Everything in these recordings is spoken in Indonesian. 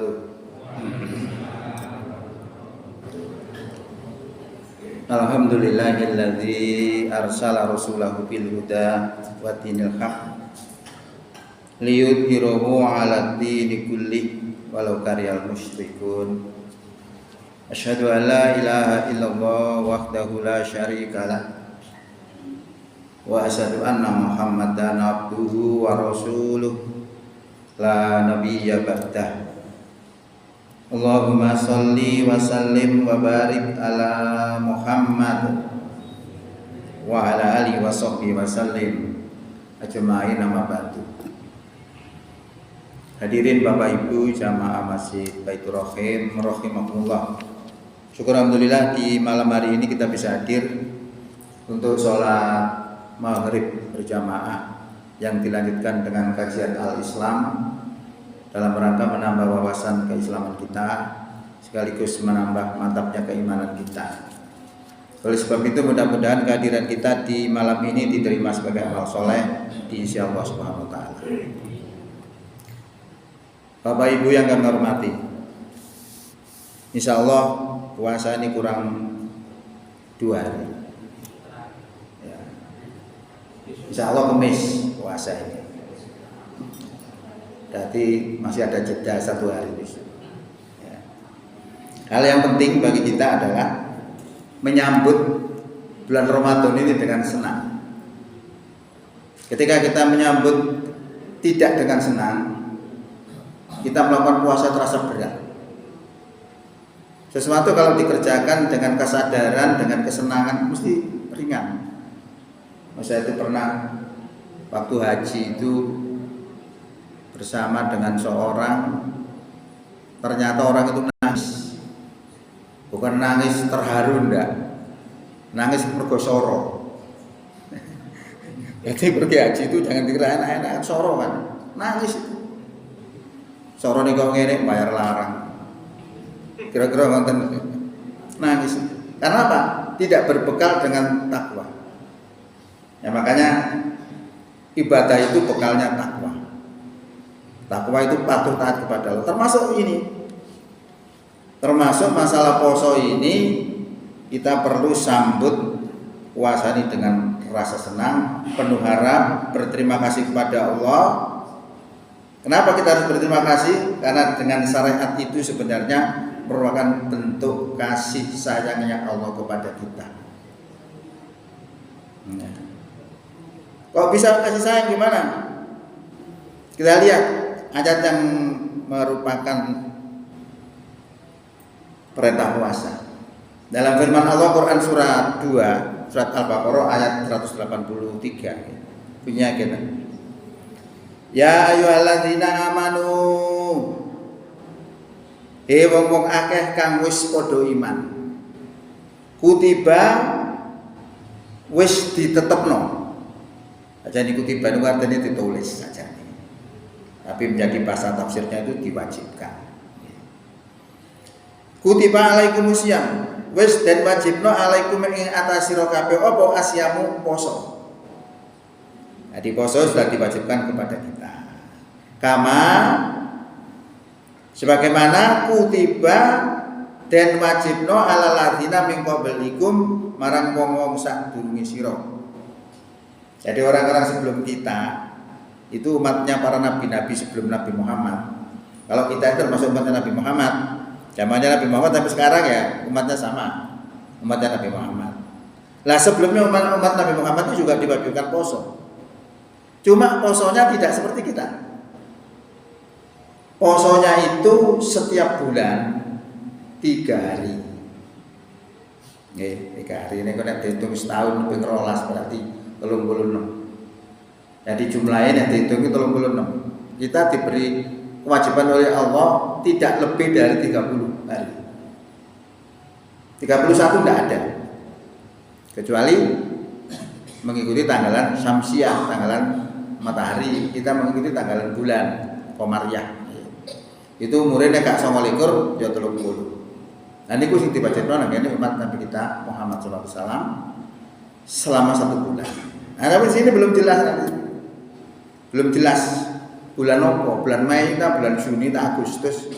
wabarakatuh. Alhamdulillahilladzi arsala rasulahu bil huda wa dinil haq liyudhhirahu 'ala dini kulli walau karihal musyrikun. Asyhadu an la ilaha illallah wahdahu la syarikalah wa asyhadu anna Muhammadan abduhu wa rasuluh la nabiyya ba'dah. Allahumma sholli wa sallim wa barik ala Muhammad wa ala alihi wa sahbihi wa sallim ajma'in, amma ba'du. Hadirin Bapak Ibu jamaah Masjid Baitur Rahim rahimakumullah. Syukur alhamdulillah di malam hari ini kita bisa hadir untuk sholat maghrib berjamaah yang dilanjutkan dengan kajian Al-Islam dalam rangka menambah wawasan keislaman kita sekaligus menambah mantapnya keimanan kita. Oleh sebab itu mudah-mudahan kehadiran kita di malam ini diterima sebagai amal soleh di sisi Allah Subhanahu wa taala. Bapak Ibu yang kami hormati, insya Allah puasa ini kurang 2 hari. Insya Allah Kamis puasa ini. Berarti masih ada jeda 1 hari. Ya. Hal yang penting bagi kita adalah menyambut bulan Ramadan ini dengan senang. Ketika kita menyambut tidak dengan senang, kita melakukan puasa terasa berat. Sesuatu kalau dikerjakan dengan kesadaran, dengan kesenangan mesti ringan. Saya itu pernah waktu haji itu bersama dengan seorang, ternyata orang itu nangis, bukan nangis terharu, enggak, nangis mergosoro. Jadi pergi haji itu jangan dikira enak-enak soro kan, nangis itu. Soro nih kau ngene bayar larang, kira-kira ngonten nangis. Karena apa? Tidak berbekal dengan takwa. Ya makanya ibadah itu bekalnya takwa. Takwa itu patuh taat kepada Allah. Termasuk ini, termasuk masalah poso ini kita perlu sambut puasa ini dengan rasa senang, penuh harap, berterima kasih kepada Allah. Kenapa kita harus berterima kasih? Karena dengan syariat itu sebenarnya merupakan bentuk kasih sayangnya Allah kepada kita. Kok bisa kasih sayang gimana? Kita lihat ayat yang merupakan perintah puasa. Dalam firman Allah Quran surat 2, surat Al-Baqarah ayat 183. Punya kita. Ya ayyuhalladzina amanu, he wong-wong akeh kang wis padha iman. Kutiba wis ditetepno. Aja niku kutiba niku artinya ditulis saja. Tapi menjadi bahasa tafsirnya itu diwajibkan. Kutiba alaikumusiyam, wis dan wajibno alaikum ing atas sira kabeh apa asyamu poso. Jadi poso sudah diwajibkan kepada kita. Kama sebagaimana kutiba dan wajibno ala ladina min qablikum marang wong-wong sadurunge sira. Jadi orang-orang sebelum kita itu umatnya para nabi-nabi sebelum Nabi Muhammad. Kalau kita itu termasuk umatnya Nabi Muhammad, zamannya Nabi Muhammad, tapi sekarang ya umatnya sama, umatnya Nabi Muhammad. Lah sebelumnya umat Nabi Muhammad itu juga diwajibkan poso. Cuma posonya tidak seperti kita. Posonya itu setiap bulan 3 hari. Nggih, 3 hari ini kena dihitung setahun lebih 12 berarti 36. Jadi jumlahnya yang dihitung itu 36. Kita diberi kewajiban oleh Allah tidak lebih dari 30 hari. 31 tidak ada. Kecuali mengikuti tanggalan syamsiah, tanggalan matahari, kita mengikuti tanggalan bulan Qamariyah. Itu umurnya gak 29 ya 30. Nah niku sing dibacakno nang kene umat Nabi kita Muhammad sallallahu alaihi wasallam selama 1 bulan. Nah, tapi sini belum jelas nanti. Belum jelas bulan apa, bulan Mei, bulan Juni, Agustus.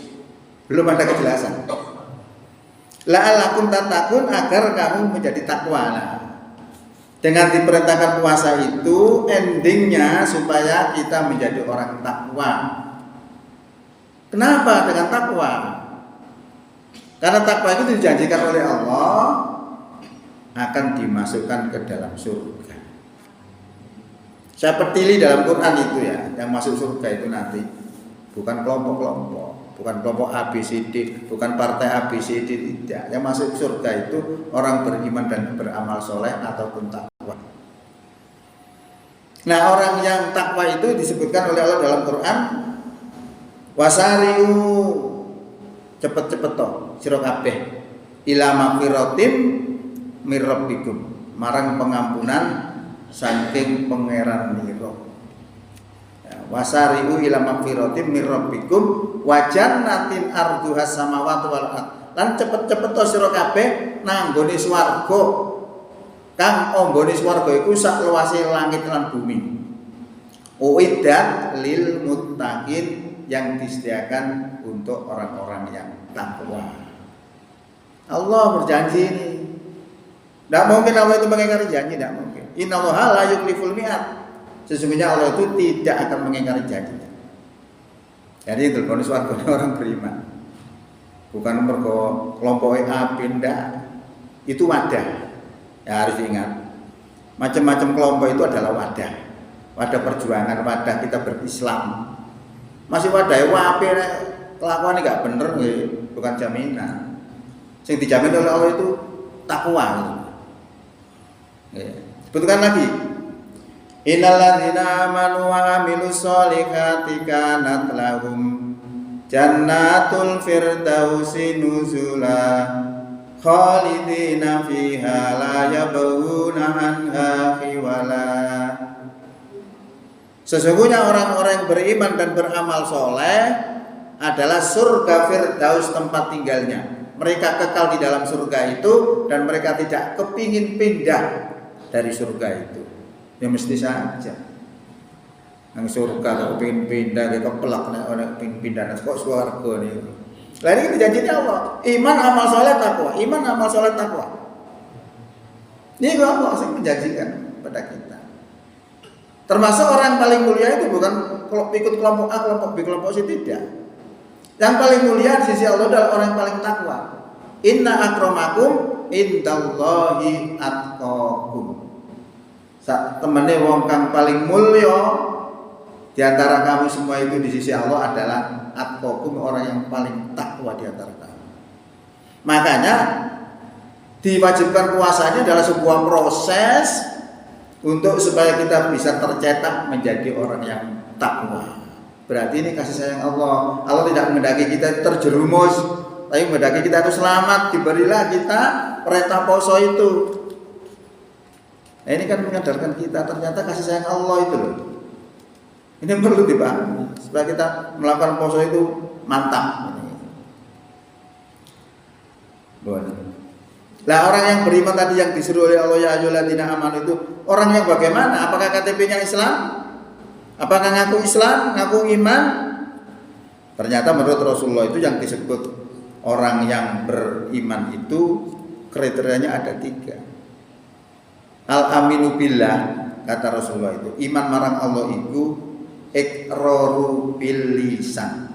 Belum ada kejelasan. La'allakum tattaqun, agar kamu menjadi takwa. Nah, dengan diperintahkan puasa itu endingnya supaya kita menjadi orang takwa. Kenapa dengan takwa? Karena takwa itu dijanjikan oleh Allah akan dimasukkan ke dalam surga. Saya pertili dalam Quran itu ya, yang masuk surga itu nanti bukan kelompok-kelompok, bukan kelompok ABCD, bukan partai ABCD, tidak. Yang masuk surga itu orang beriman dan beramal soleh ataupun takwa. Nah, orang yang takwa itu disebutkan oleh Allah dalam Quran, wasari'u, cepet-cepet toh sira kabeh ila magfiratim mir rabbikum, marang pengampunan saking pangeran nira. Wasari'u ila magfiratim mir rabbikum wa jannatin arduhas samawati wal ardh. Lan cepet-cepet to sira kabeh nang nggone swarga kang ambane swarga iku sak luase langit lan bumi. Uiddat lil muttaqin, yang disediakan untuk orang-orang yang takwa. Allah berjanji ini. Tidak mungkin Allah itu mengingkari janji, tidak mungkin. Innallaha la yukhliful mi'ad. Sesungguhnya Allah itu tidak akan mengingkari janjinya. Jadi itu bonus warga orang beriman. Bukan mergo kelompok A pindah. Itu wadah. Ya harus diingat. Macam-macam kelompok itu adalah wadah. Wadah perjuangan, wadah kita berislam. Masih wadah wape kelakuan enggak bener nggih, bukan jaminan. Sing dijamin oleh Allah itu takwa. Sebutkan lagi. Innal ladzina amanu wa amilus solihati kanat lahum jannatul firdausi nuzula khalidina fiha la yabghuna anha khiwala. Sesungguhnya orang-orang yang beriman dan beramal soleh adalah surga firdaus tempat tinggalnya. Mereka kekal di dalam surga itu dan mereka tidak kepingin pindah dari surga itu. Ya mesti saja. Nang surga kalau kepingin pindah, dia kepelak nek ora kepingin pindah kok swarga niku. Lah ini janjinya Allah. Iman amal soleh takwa. Iman amal soleh takwa. Ini Allah yang menjanjikan pada kita. Termasuk orang paling mulia itu bukan ikut kelompok A, kelompok B, kelompok C, tidak. Yang paling mulia di sisi Allah adalah orang yang paling takwa. Inna akramakum indallahi atqakum. Temene wong kang paling mulya di antara kamu semua itu di sisi Allah adalah atqakum, orang yang paling takwa di antara kamu. Makanya diwajibkan puasanya adalah sebuah proses untuk supaya kita bisa tercetak menjadi orang yang takwa. Berarti ini kasih sayang Allah. Allah tidak menghendaki kita terjerumus, tapi menghendaki kita itu selamat. Diberilah kita perintah poso itu. Nah, ini kan menyadarkan kita ternyata kasih sayang Allah itu loh. Ini perlu dipahami supaya kita melakukan poso itu mantap. Lah orang yang beriman tadi yang disuruh oleh Allah ya ayyuhalladzina amanu itu orang yang bagaimana? Apakah KTP-nya Islam? Apakah ngaku Islam, ngaku iman? Ternyata menurut Rasulullah itu yang disebut orang yang beriman itu kriterianya ada 3. Al-aminu billah, kata Rasulullah itu iman marang Allah itu iqraru bil lisan.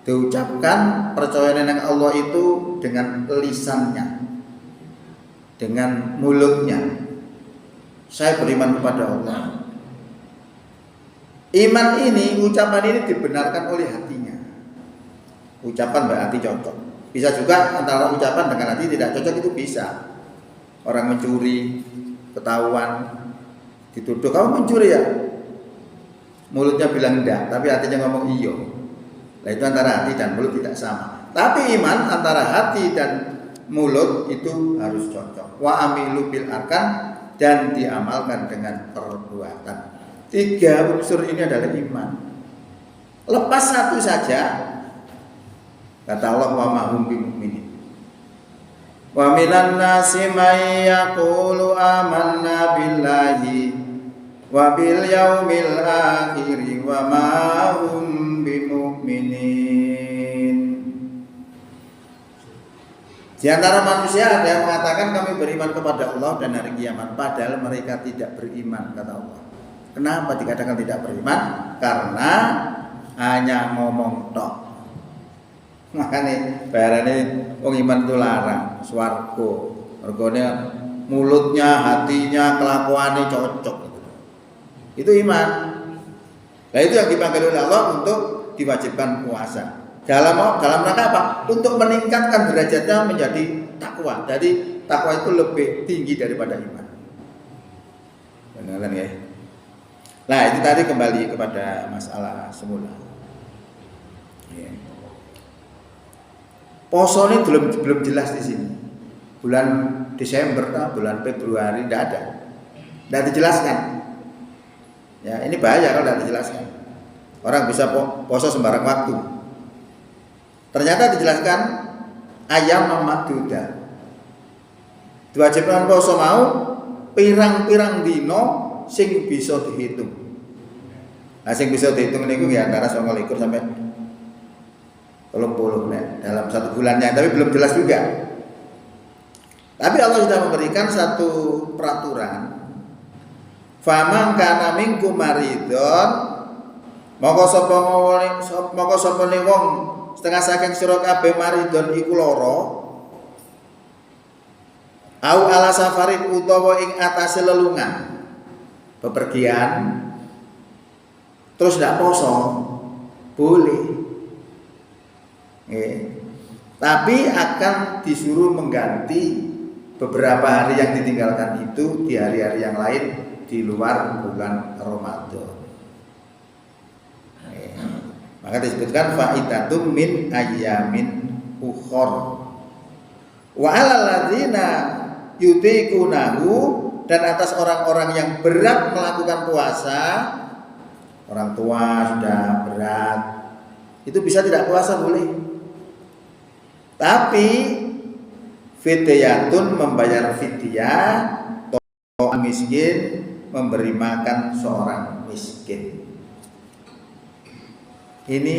Diucapkan percaya dengan Allah itu dengan lisannya, dengan mulutnya. Saya beriman kepada Allah. Iman ini, ucapan ini dibenarkan oleh hatinya. Ucapan berarti cocok. Bisa juga antara ucapan dengan hati tidak cocok, itu bisa. Orang mencuri, ketahuan, dituduh kamu mencuri ya. Mulutnya bilang enggak, tapi hatinya ngomong iya. Nah itu antara hati dan mulut tidak sama. Tapi iman antara hati dan mulut itu harus cocok. Wa amilu bil arkan, dan diamalkan dengan perbuatan. 3 unsur ini adalah iman. Lepas satu saja, kata Allah wa mahum bimu'minin. Wa minan nasi may yaqulu amanna billahi wa bil yaumil akhir wa ma hum bimu'minin. Di antara manusia ada yang mengatakan kami beriman kepada Allah dan hari kiamat, padahal mereka tidak beriman, kata Allah. Kenapa dikatakan tidak beriman? Karena hanya ngomong tok. Makanya bayarane wong iman itu larang swarga. Mergone mulutnya, hatinya, kelakuannya cocok. Itu iman. Nah itu yang dipanggil oleh Allah untuk diwajibkan puasa. Dalam rangka apa? Untuk meningkatkan derajatnya menjadi takwa. Jadi takwa itu lebih tinggi daripada iman. Benar ya? Nah itu tadi kembali kepada masalah semula. Ya. Poso ini belum jelas di sini. Bulan Desember, bulan Februari tidak ada, tidak dijelaskan. Ya ini bahaya kalau tidak dijelaskan. Orang bisa poso sembarang waktu. Ternyata dijelaskan ayam ma'dudah. Diwajibkan poso mau pirang-pirang dino sing bisa dihitung. Nah sing bisa dihitung niku ya antara 29 sampai 30 dalam satu bulannya, tapi belum jelas juga. Tapi Allah sudah memberikan satu peraturan. Faman kana minkum maridon, moko sapa wong setengah saking sira kabeh maridon iku lara, au ala safarin utawa ing atase lelungan, bepergian, terus tidak poso, boleh. Tapi akan disuruh mengganti beberapa hari yang ditinggalkan itu di hari-hari yang lain di luar bulan Ramadan. Maka disebutkan fa'idatum min ayyamin ukhor. Wa 'alal ladzina yutiqunahu, dan atas orang-orang yang berat melakukan puasa, orang tua sudah berat, itu bisa tidak puasa boleh. Tapi fidyatun membayar fidyah, miskin memberi makan seorang miskin. Ini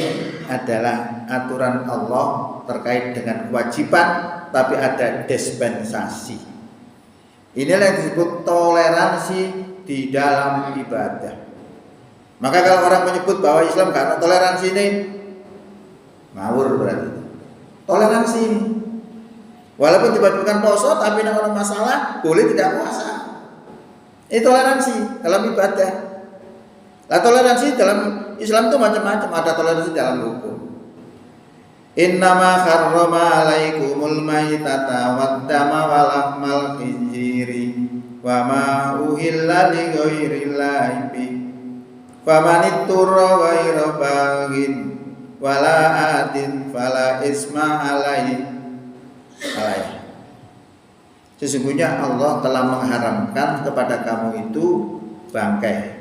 adalah aturan Allah terkait dengan kewajiban, tapi ada dispensasi. Inilah yang disebut toleransi di dalam ibadah. Maka kalau orang menyebut bahwa Islam karena toleransi ini, ngawur berarti. Toleransi ini, walaupun tiba-tiba poso, tapi tidak ada masalah, boleh tidak puasa. Ini toleransi dalam ibadah. Nah, toleransi dalam Islam itu macam-macam. Ada toleransi dalam hukum. Innama harrama alaikumul maitata waddama walahmal khinziri wa ma uhilla li ghairillahi bi. Famanitturra ghaira baghin wala adin fala isma alaihi. Sesungguhnya Allah telah mengharamkan kepada kamu itu bangkai,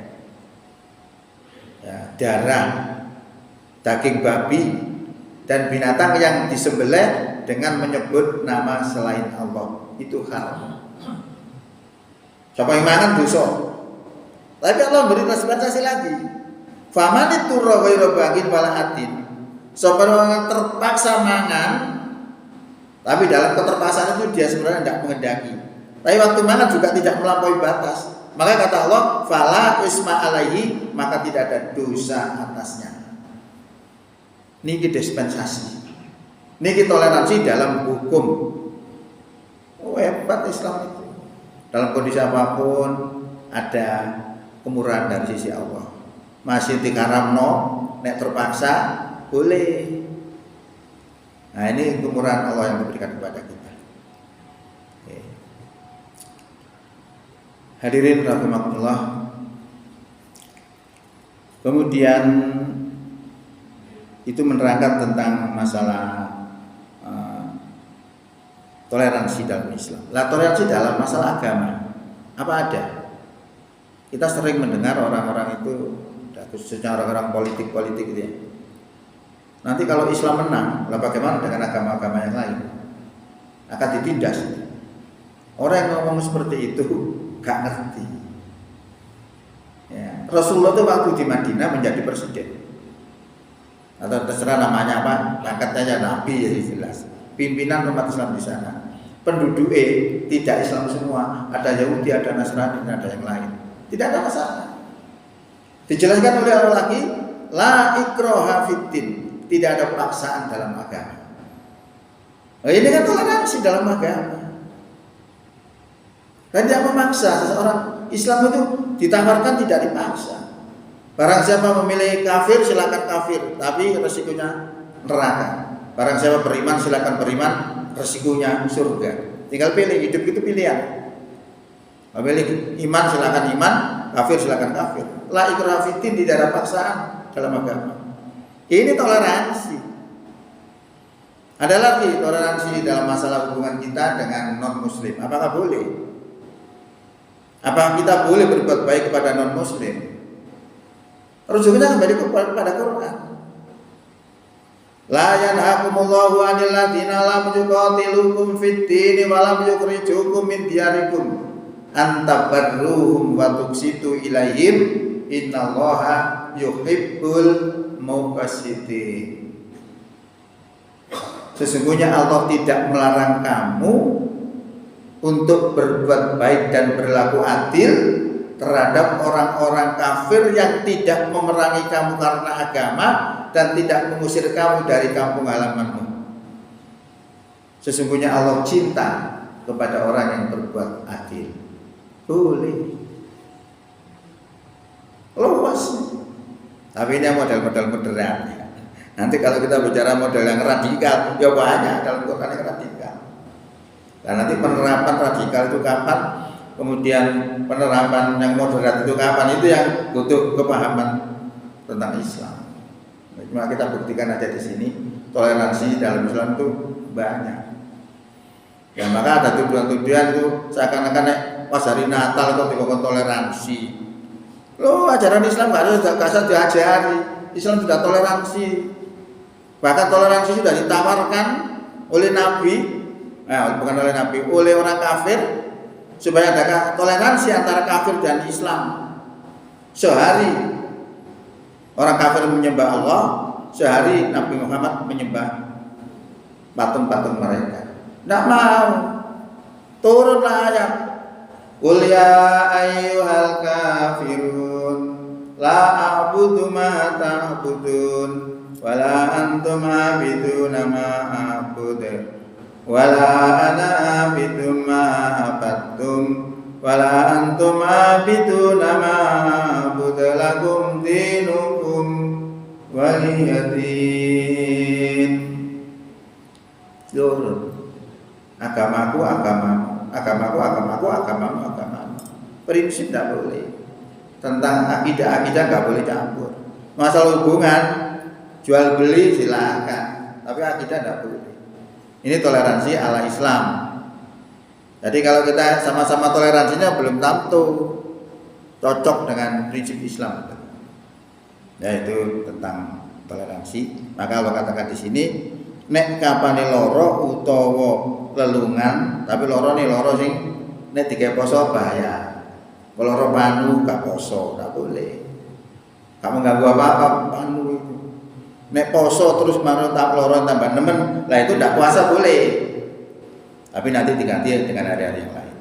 ya, darah, daging babi dan binatang yang disembelih dengan menyebut nama selain Allah, itu haram. Siapa yang makan dosa. Tapi Allah beri dispensasi lagi. Famanitturra ghaira baghin wala adin. Sapa orang terpaksa mangan, tapi dalam keterpaksaan itu dia sebenarnya tidak menghendaki. Tapi waktu mangan juga tidak melampaui batas. Maka kata Allah, fala isma alaihi, maka tidak ada dosa atasnya. Niki dispensasi. Niki toleransi dalam hukum. Oh, hebat Islam itu. Dalam kondisi apapun ada kemurahan dari sisi Allah. Masih dikaramno, nek terpaksa boleh. Nah ini kemurahan Allah yang diberikan kepada kita. Oke. Hadirin rahimakumullah. Kemudian itu menerangkan tentang masalah toleransi dalam Islam. Lah toleransi dalam masalah agama apa ada? Kita sering mendengar orang-orang itu, khususnya orang-orang politik itu ya. Nanti kalau Islam menang, lah bagaimana dengan agama-agama yang lain? Akan ditindas. Orang yang ngomong seperti itu gak ngerti. Ya. Rasulullah itu waktu di Madinah menjadi presiden, atau terserah namanya apa, pangkatnya Nabi ya jelas. pimpinan umat Islam di sana. Penduduknya tidak Islam semua, ada Yahudi, ada Nasrani, ada yang lain. Tidak ada masalah. Dijelaskan oleh Allah lagi, la ikraha fiddin, tidak ada paksaan dalam agama. Nah, ini kan toleransi dalam agama. Dan tidak memaksa. Seseorang Islam itu ditawarkan, tidak dipaksa. Barang siapa memilih kafir silakan kafir, tapi resikonya neraka. Barang siapa beriman silakan beriman, resikonya surga. Tinggal pilih, hidup itu pilihan. Memilih iman silakan iman, kafir silakan kafir. La ikraha fiddin, tidak ada paksaan dalam agama. Ini toleransi. Ada lagi toleransi dalam masalah hubungan kita dengan non-muslim. Apakah boleh? Apakah kita boleh berbuat baik kepada non-muslim? Rujuknya kembali kepada Quran. La yanhakumullahu 'anil ladzina lam yuqatilukum fid din wa lam yukhrijukum min diyarikum an tabarruhum wa tuqsitu ilaihim innallaha yuhibbul muqsitin. Sesungguhnya Allah tidak melarang kamu untuk berbuat baik dan berlaku adil terhadap orang-orang kafir yang tidak memerangi kamu karena agama dan tidak mengusir kamu dari kampung halamanmu. Sesungguhnya Allah cinta kepada orang yang berbuat adil. Boleh. Luas. Tapi ini model-model moderat. Nanti kalau kita bicara model yang radikal, ya banyak dalam Quran yang radikal. Dan nanti penerapan radikal itu kapan? Kemudian penerapan yang moderat itu kapan? Itu yang butuh kepahaman tentang Islam. Cuma kita buktikan aja di sini, toleransi dalam Islam itu banyak. Ya maka ada tuduhan-tuduhan itu seakan-akan pas hari Natal kok dikon toleransi. Loh, ajaran Islam nggak usah diajari. Islam sudah toleransi. Bahkan toleransi sudah ditawarkan oleh Nabi, bukan oleh Nabi, oleh orang kafir, supaya ada toleransi antara kafir dan Islam. Sehari orang kafir menyembah Allah, sehari Nabi Muhammad menyembah patung-patung mereka. Tidak mau. Turunlah ayat. Qul ya ayyuhal kafirun la a'budu ma ta'budun wala antum 'abiduna ma a'budu wala ana 'abidu ma 'abadtum wala antum 'abiduna ma a'budu lakum dinukum waliyadin. Turun. Agamaku, agamamu, agamaku, agamaku, agamamu, agamamu. Prinsip tidak boleh. Tentang akidah nggak boleh campur. Masalah hubungan, jual beli silakan, tapi akidah tidak boleh. Ini toleransi ala Islam. Jadi kalau kita sama-sama toleransinya belum tentu cocok dengan prinsip Islam. Yaitu tentang toleransi. Maka Allah katakan di sini, nek kapane loro utawa lelungan, tapi loro sing nek digawe poso bahaya. Kalau loro panu gak poso, gak boleh. Kamu gak buat apa-apa panu itu. Nek poso terus marah tak loro tambah nemen, lah itu ndak puasa boleh. Tapi nanti diganti dengan hari-hari yang lain.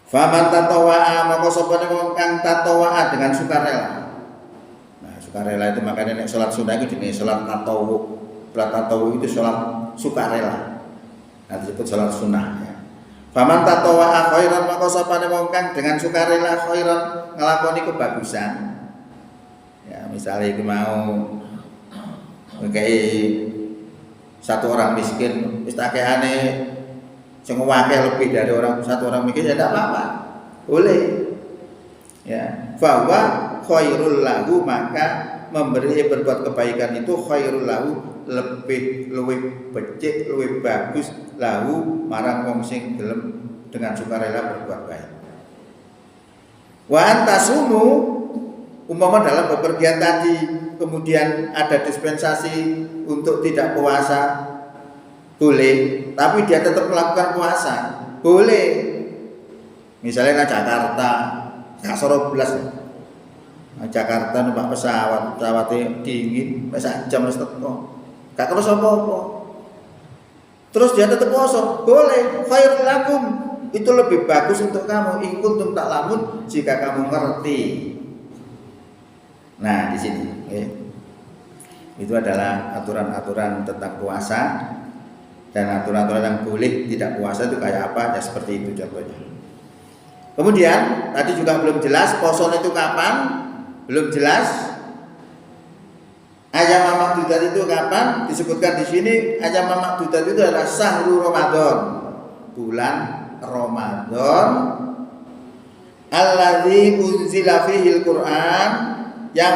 Faman tatawaa maka sapa wong kang tatawaa dengan sukarela. Nah, sukarela itu makanya nek salat sunah itu jenenge salat tatawu. Salat tatawu itu salat sukarela. Nah, disebut salat sunah ya. Faman tatawaa khairan maka sapa wong kang dengan sukarela khairan nglakoni kebagusan. Ya, misalnya itu mau kayak satu orang miskin, wis akehane sing akeh lebih dari satu orang miskin ya tidak apa-apa. Boleh. Ya, bahwa khairul lahu maka memberi berbuat kebaikan itu khairul lahu lebih becik, lebih bagus lahu marang wong sing gelem dengan sukarela berbuat baik. Wa antasumu umpama dalam bepergian tadi kemudian ada dispensasi untuk tidak puasa boleh, tapi dia tetap melakukan puasa boleh. Misalnya ke Jakarta, Kasoro belas, Jakarta numpak pesawatnya dingin, sak jam wis teko, gak terus apa-apa, terus dia tetap puasa, boleh, khairul lakum, itu lebih bagus untuk kamu, in kuntum ta'lamun, jika kamu ngerti. Nah, di sini itu adalah aturan-aturan tentang puasa, dan aturan-aturan yang boleh tidak puasa itu kayak apa, ya seperti itu contohnya. Kemudian tadi juga belum jelas poso itu kapan, belum jelas. Ayam makdudat itu kapan? Disebutkan di sini ayam makdudat itu adalah syahrul Ramadan, bulan Ramadan, alladzi unzila fihil Qur'an, yang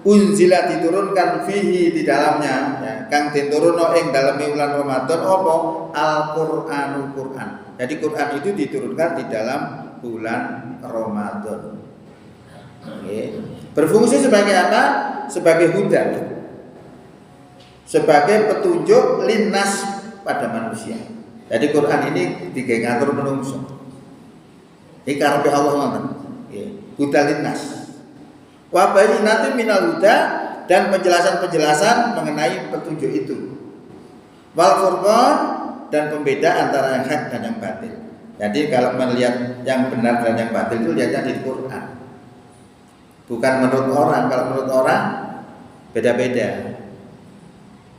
unzila diturunkan fihi di dalamnya, ya, kang diturunno ing dalem bulan Ramadan apa? Al-Qur'anul Qur'an. Jadi Qur'an itu diturunkan di dalam bulan Ramadan. Berfungsi sebagai apa? Sebagai hudan, sebagai petunjuk linnas pada manusia. Jadi Quran ini digawe ngatur menungso. Iki karepe Allah ngoten. Huda linnas. Wa bayyinatin minal huda, dan penjelasan-penjelasan mengenai petunjuk itu. Wal furqan, dan pembeda antara yang hak dan yang batil. Jadi kalau melihat yang benar dan yang batil itu lihatnya di Quran. Bukan menurut orang. Kalau menurut orang beda-beda.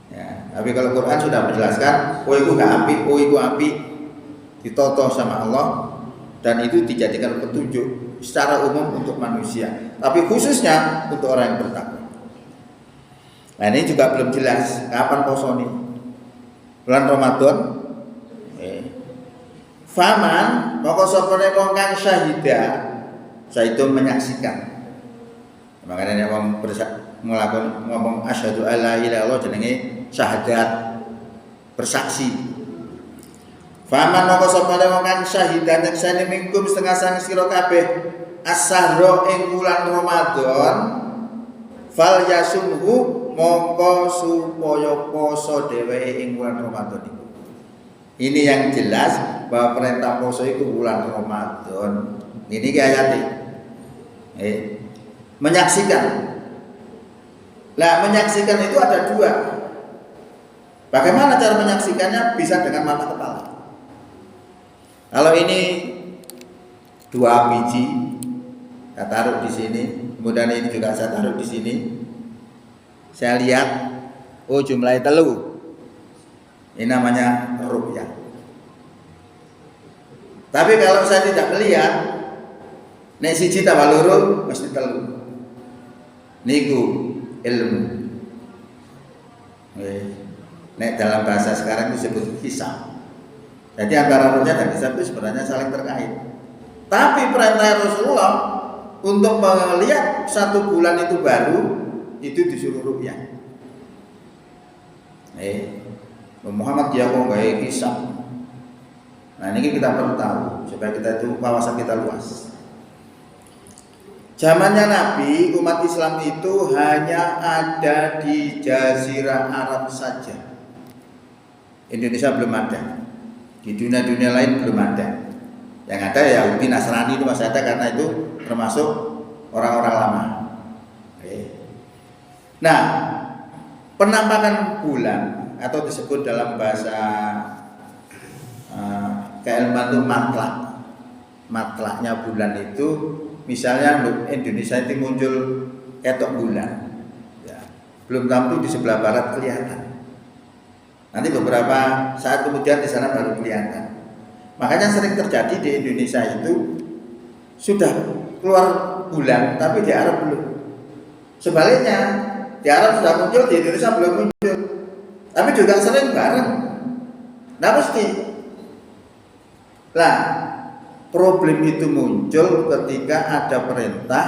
Ya, tapi kalau Quran sudah menjelaskan, oh itu gak api, oh itu api, ditoto sama Allah, dan itu dijadikan petunjuk secara umum untuk manusia. Tapi khususnya untuk orang yang bertakwa. Nah ini juga belum jelas kapan poso nih. Bulan Ramadan. Faman maka sapane wong kang syahida, itu menyaksikan. Makanya wong melakukan ngomong asyhadu alla ilaha illallah jenenge syahadat, bersaksi. Faman maka sapane wong kang syahida nyaksani mingkum setengah sang sira kabeh as-sahra ing bulan Ramadan, fal yasumhu mongko supaya poso dheweke ing bulan Ramadan iku. Ini yang jelas bahwa perintah poso itu bulan Ramadan. Ini ayatnya. Menyaksikan. Nah, menyaksikan itu ada dua. Bagaimana cara menyaksikannya? Bisa dengan mata kepala. Kalau ini 2 biji, saya taruh di sini. Kemudian ini juga saya taruh di sini. Saya lihat, oh jumlahnya 3. Ini namanya ru'yah. Tapi kalau saya tidak melihat, nek siji tambah loro mesti 3. Niku ilmu. Nek dalam bahasa sekarang disebut hisab. Jadi antara ru'yah dan hisab itu sebenarnya saling terkait. Tapi perintah Rasulullah untuk melihat 1 bulan itu baru, itu disuruh ru'yah. Muhammad dia kok gak hisab. Nah ini kita perlu tahu supaya kita itu wawasan kita luas. Zamannya Nabi, umat Islam itu hanya ada di Jazirah Arab saja. Indonesia belum ada. Di dunia-dunia lain belum ada. Yang ada ya Yahudi, Nasrani itu masih ada karena itu termasuk orang-orang lama. Nah, penampakan bulan atau disebut dalam bahasa keilmuan itu matlak. Matlaknya bulan itu misalnya Indonesia itu muncul ketok bulan, ya, belum tentu di sebelah barat kelihatan. Nanti beberapa saat kemudian di sana baru kelihatan. Makanya sering terjadi di Indonesia itu sudah keluar bulan, tapi di Arab belum. Sebaliknya di Arab sudah muncul, di Indonesia belum muncul. Tapi juga sering bareng. Nah mesti. Lah. Problem itu muncul ketika ada perintah,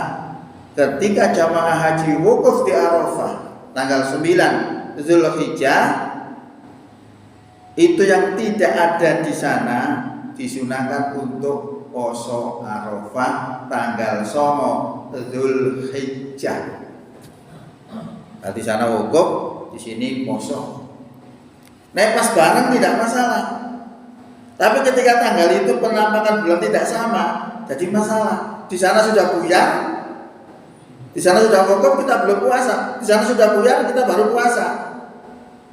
ketika jamaah haji wukuf di Arafah tanggal 9 Zulhijjah, itu yang tidak ada di sana disunahkan untuk poso Arafah tanggal 9 Zulhijjah. Nah, di sana wukuf, di sini poso. Nek pas bareng tidak masalah. Tapi ketika tanggal itu penampakan bulan tidak sama, jadi masalah. Di sana sudah buyar, di sana sudah wukuf, kita belum puasa. Di sana sudah buyar, kita baru puasa.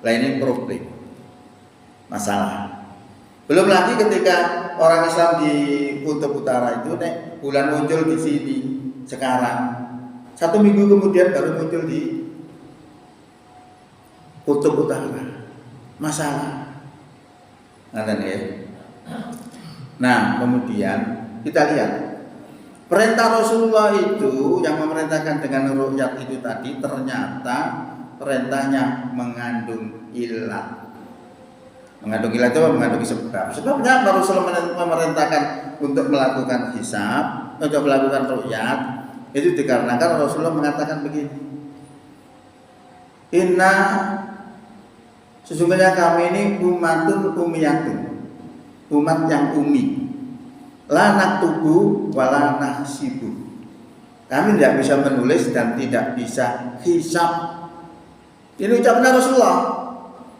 Nah ini problem. masalah. Belum lagi ketika orang Islam di Kutub Utara itu bulan muncul di sini sekarang. 1 minggu kemudian baru muncul di Kutub Utara. Masalah. Nah, kemudian kita lihat perintah Rasulullah itu yang memerintahkan dengan ru'yat itu tadi ternyata perintahnya mengandung ilat. Mengandung ilat itu mengandung sebab. Sebabnya Rasulullah memerintahkan untuk melakukan hisab, untuk melakukan ru'yat itu dikarenakan Rasulullah mengatakan begini. Inna sesungguhnya kami ini umatun umiyatun, umat yang umi. La naktubu wala nahsibu. Kami tidak bisa menulis dan tidak bisa hisab. Ini ucapan Rasulullah.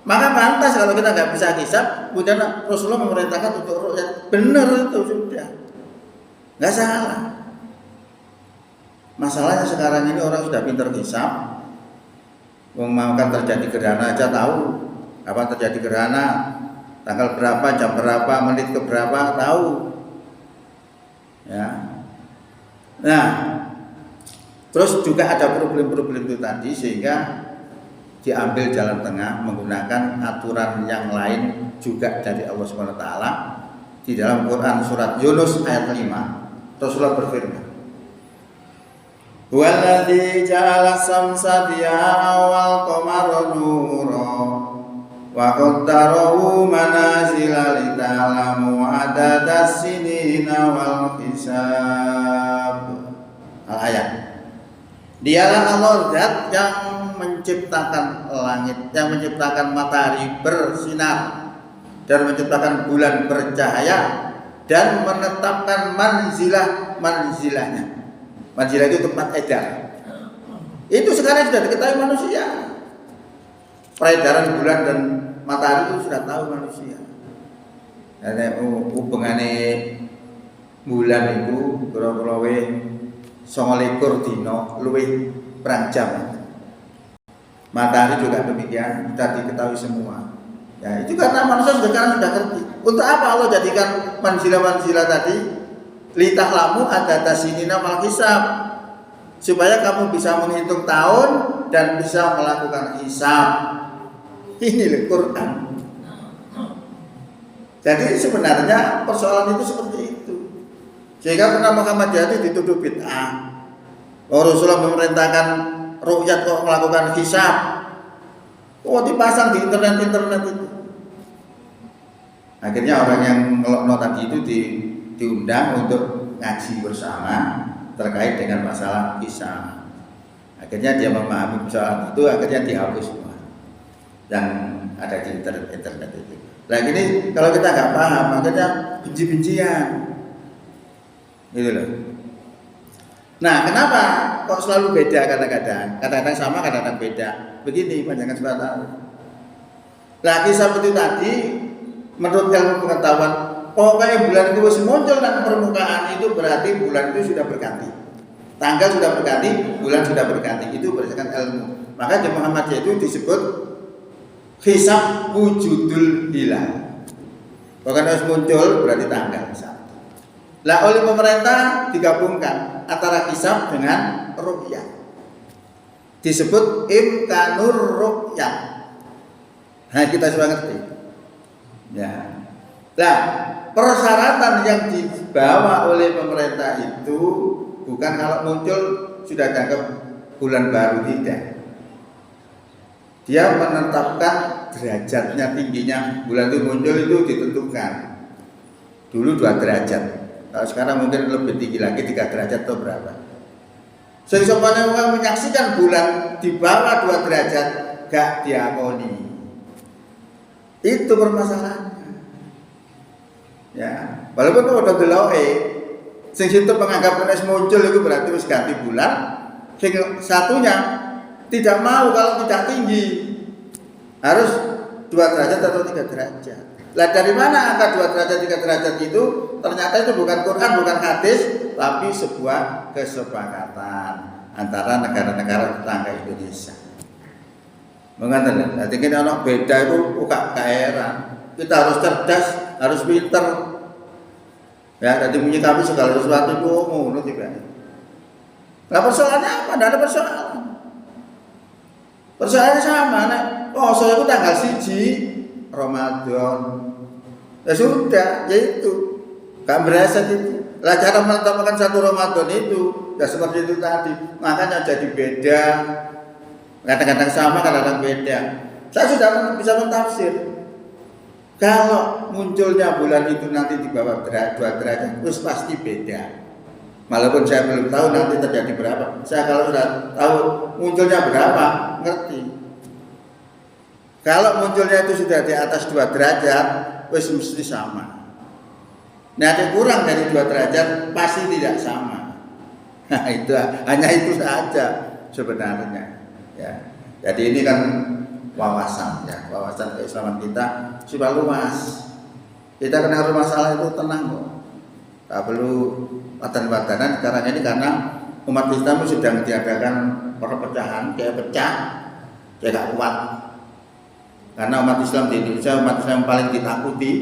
Maka pantas kalau kita nggak bisa hisab, kemudian Rasulullah memerintahkan untuk ru'yat. Benar itu sudah, nggak salah. Masalahnya sekarang ini orang sudah pintar hisab. Mau kan terjadi gerhana aja tahu kapan terjadi gerhana, tanggal berapa, jam berapa, menit ke berapa tahu. Ya. Nah, terus juga ada problem-problem itu tadi sehingga diambil jalan tengah menggunakan aturan yang lain juga dari Allah Subhanahu wa taala. Di dalam Quran surat Yunus ayat 5 Rasulullah berfirman, "Walladzi ja'ala samsa diya'a wal qamara nuran wa qaddarahu manazila lita'lamu adadas sinina wal hisab." Al-ayat. Dialah Allah zat yang menciptakan langit, yang menciptakan matahari bersinar dan menciptakan bulan bercahaya dan menetapkan manzilahnya. Manzilah itu tempat edar. Itu sekarang sudah diketahui manusia. Peredaran bulan dan matahari itu sudah tahu manusia. Dan hubungannya bulan itu kira-kira 29 dino luwih perang jam. Matahari juga demikian, sudah diketahui semua. Ya, itu karena manusia sekarang sudah ngerti. Untuk apa Allah jadikan manzilah-manzilah tadi? Litahlamu adadas sinina wal hisab, supaya kamu bisa menghitung tahun dan bisa melakukan hisab. Ini Al-Quran. Jadi sebenarnya persoalan itu seperti itu. Sehingga pernah Muhammad jadi dituduh bid'ah. Rasulullah memerintahkan ru'yat kok melakukan hisab. Oh, dipasang di internet itu. Akhirnya orang yang ngelokno tadi itu diundang untuk ngaji bersama terkait dengan masalah hisab. Akhirnya dia memahami persoalan itu, akhirnya dihapus semua yang ada di internet itu. Nah ini kalau kita nggak paham, akhirnya benci-bencian, gitu loh. Nah, kenapa kok selalu beda kadang-kadang? Kadang-kadang sama, kadang-kadang beda. Begini panjangan surat Allah. Nah, kisah seperti tadi, menurut ilmu pengetahuan, pokoknya bulan itu masih muncul dan permukaan itu berarti bulan itu sudah berganti. Tanggal sudah berganti, bulan sudah berganti. Itu berdasarkan ilmu. Maka di Muhammadiyah itu disebut hisab wujudul hilal. Pokoknya harus muncul berarti tanggal. Lah oleh pemerintah digabungkan antara hisab dengan ru'yah. Disebut imkanur ru'yah. Nah, kita sudah ngerti. Ya. Nah, persyaratan yang dibawa oleh pemerintah itu bukan kalau muncul sudah dianggap bulan baru, tidak. Dia menetapkan derajatnya, tingginya. Bulan itu muncul itu ditentukan. Dulu 2 derajat. Kalau sekarang mungkin lebih tinggi lagi, 3 derajat atau berapa. Sehingga orang menyaksikan bulan di bawah 2 derajat gak diakoni. Itu permasalahannya. Ya, walaupun udah deloke, sing situ menganggap wis muncul itu berarti wis ganti bulan. Sing satunya tidak mau kalau tidak tinggi. Harus 2 derajat atau 3 derajat. Lah dari mana angka 2 derajat 3 derajat itu? Ternyata itu bukan Quran, bukan hadis, tapi sebuah kesepakatan antara negara-negara tetangga Indonesia. Mengatakan, jadi kita anak beda itu bukan heran. Kita harus cerdas, harus pinter. Ya, jadi menyikapi segala sesuatu itu ngono tiba. Nah persoalannya apa? Tidak ada persoalan. Persoalannya sama, nek poso itu tanggal 1 Ramadan. Ya sudah, ya itu. Gak berasa gitu. Lah cara menetapkan 1 Ramadan itu, ya seperti itu tadi. Makanya jadi beda. Kadang-kadang sama, kadang-kadang beda. Saya sudah bisa mentafsir. Kalau munculnya bulan itu nanti di bawah 2 derajat, terus pasti beda. Walaupun saya belum tahu nanti terjadi berapa. Saya kalau sudah tahu munculnya berapa, ngerti. Kalau munculnya itu sudah di atas 2 derajat, wis mesti sama. Nah, ada kurang dari 2 derajat pasti tidak sama. Nah, itu hanya itu saja sebenarnya. Ya. Jadi ini kan wawasan ya, wawasan keislaman kita sudah luas. Kita kena masalah itu tenang kok. Tak perlu padan-padanan sekarang ini karena umat Islam sedang diadakan perpecahan, kayak pecah, kayak gak kuat. Karena umat Islam di Indonesia umat Islam yang paling ditakuti,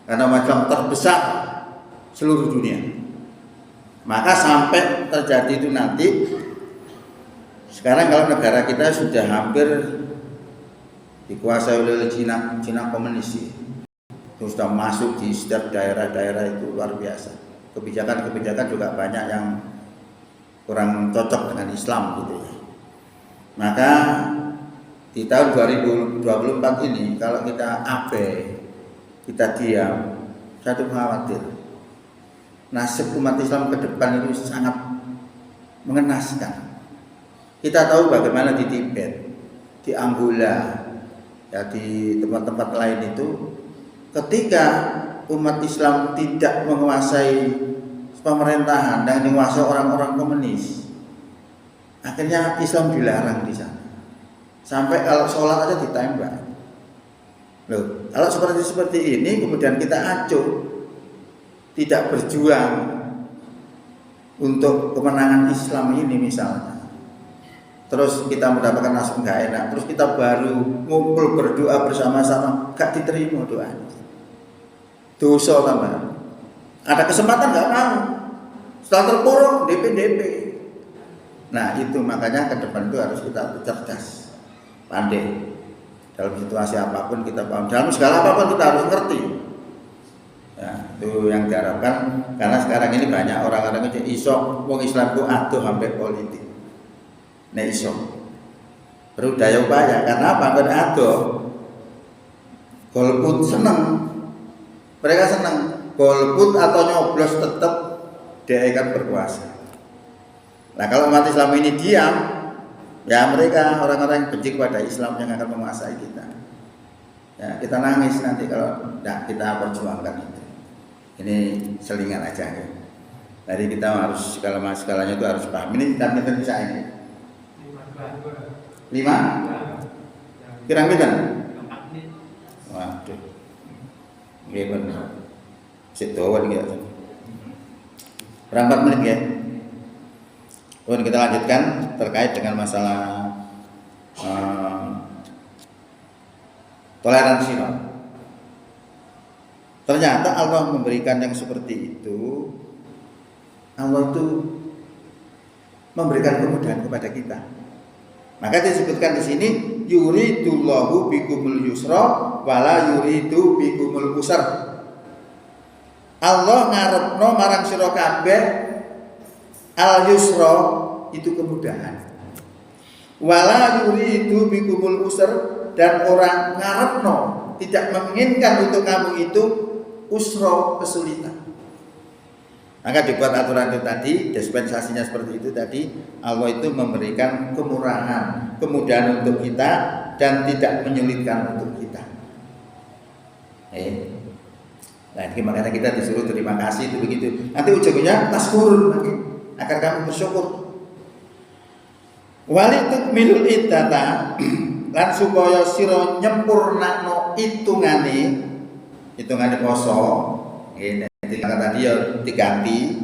karena umat Islam terbesar seluruh dunia. Maka sampai terjadi itu nanti, sekarang kalau negara kita sudah hampir dikuasai oleh Cina komunis. Itu sudah masuk di setiap daerah-daerah itu luar biasa. Kebijakan-kebijakan juga banyak yang kurang cocok dengan Islam gitu ya. Maka di tahun 2024 ini kalau kita abai, kita diam, saya tuh khawatir nasib umat Islam ke depan itu sangat mengenaskan. Kita tahu bagaimana di Tibet, di Angola, ya di tempat-tempat lain itu ketika umat Islam tidak menguasai pemerintahan dan menguasai orang-orang komunis, akhirnya Islam dilarang di sana. Sampai kalau sholat aja ditembak. Loh, kalau seperti ini kemudian kita acuh, tidak berjuang untuk kemenangan Islam ini misalnya, terus kita mendapatkan nasib nggak enak, terus kita baru ngumpul berdoa bersama-sama, gak diterima doanya. Dosa tambah. Ada kesempatan nggak mau. Setelah terpuruk DP. Nah itu makanya ke depan itu harus kita cerdas, pandai. Dalam situasi apapun kita paham. Dalam segala apapun kita harus ngerti. Ya, itu yang diharapkan. Karena sekarang ini banyak orang-orang yang iso wong Islam itu aduh sampai politik. Nah iso. Perlu daya upaya. Karena apa? Karena aduh. Golput seneng. Mereka senang golput atau nyoblos tetap dia akan berkuasa. Nah kalau umat Islam ini diam, ya mereka orang-orang yang benci kepada Islam yang akan menguasai kita. Ya kita nangis nanti kalau tidak kita perjuangkan itu. Ini selingan aja ya. Jadi kita harus segalanya itu harus paham. Ini kita bisa ini. 5? Kira-kira? Waduh. Oke benar. Situan gitu. Berapa menit ya? Kemudian kita lanjutkan terkait dengan masalah toleransi. Ternyata Allah memberikan yang seperti itu. Allah itu memberikan kemudahan kepada kita. Maka disebutkan di sini yuridullahu bikumul yusra wala yuridu bikumul usra. Allah ngarepno marang sira kabeh al yusra itu kemudahan. Wala yuridu bikumul usra dan orang ngarepno tidak menginginkan untuk kamu itu usra kesulitan. Maka dibuat aturan itu tadi, dispensasinya seperti itu tadi. Allah itu memberikan kemurahan, kemudahan untuk kita dan tidak menyulitkan untuk kita. Nah, makanya kita disuruh terima kasih itu begitu. Nanti ujungnya taskurun agar kamu bersyukur. Walitukmilul iddata lan supaya sira nyempurnakno hitungane poso. Jadi tadi ya diganti,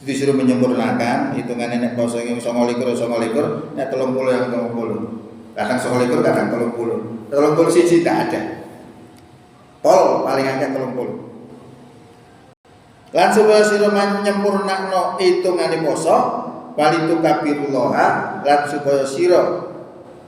disuruh menyempurnakan hitungan nek poso yang 29, nek 30 yang 30. Kadang 29, kadang 30. 30 siji tidak ada. paling akeh 30. Lan supaya sira nyempurnakno hitungane poso, walitu kabirullah, lan supaya sira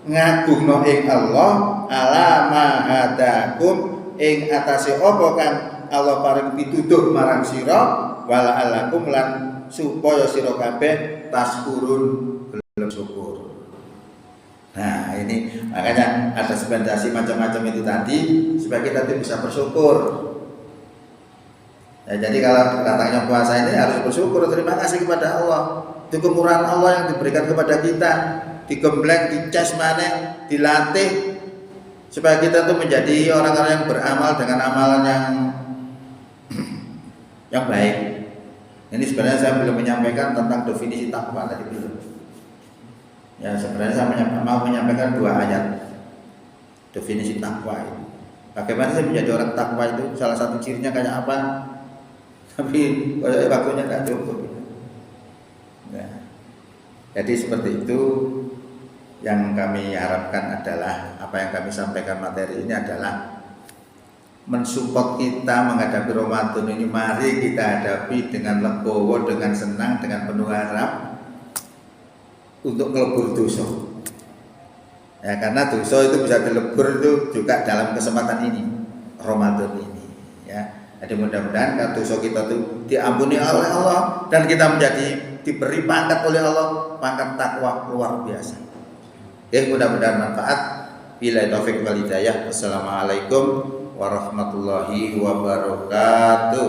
ngagungno ing Allah ala ma hadakum ing atase apa kang Allah paring pituduh marang sira, wala alakum lan supaya sira kabeh taskurun gelem syukur. Nah, ini makanya ada spendasi macam-macam itu tadi supaya kita tuh bisa bersyukur. Ya, jadi kalau datangnya puasa ini harus bersyukur, terima kasih kepada Allah. Itu kemurahan Allah yang diberikan kepada kita, digembleng, dicas maneh, dilatih supaya kita tuh menjadi orang-orang yang beramal dengan amalan yang baik. Ini sebenarnya saya belum menyampaikan tentang definisi takwa tadi belum. Ya sebenarnya saya mau menyampaikan 2 ayat definisi takwa ini. Bagaimana sih menjadi orang takwa itu? Salah satu cirinya kayak apa? Tapi waktunya nggak cukup. Nah, jadi seperti itu yang kami harapkan adalah apa yang kami sampaikan materi ini adalah mensupport kita menghadapi Ramadan ini. Mari kita hadapi dengan legowo, dengan senang, dengan penuh harap untuk melebur dosa. Ya, karena dosa itu bisa dilebur itu juga dalam kesempatan ini, Ramadan ini. Ya. Jadi mudah-mudahan dosa kita itu diampuni oleh Allah dan kita menjadi diberi pangkat oleh Allah, pangkat takwa luar biasa. Ya, mudah-mudahan manfaat. Bila taufik wal hidayah. Wassalamualaikum warahmatullahi wabarakatuh.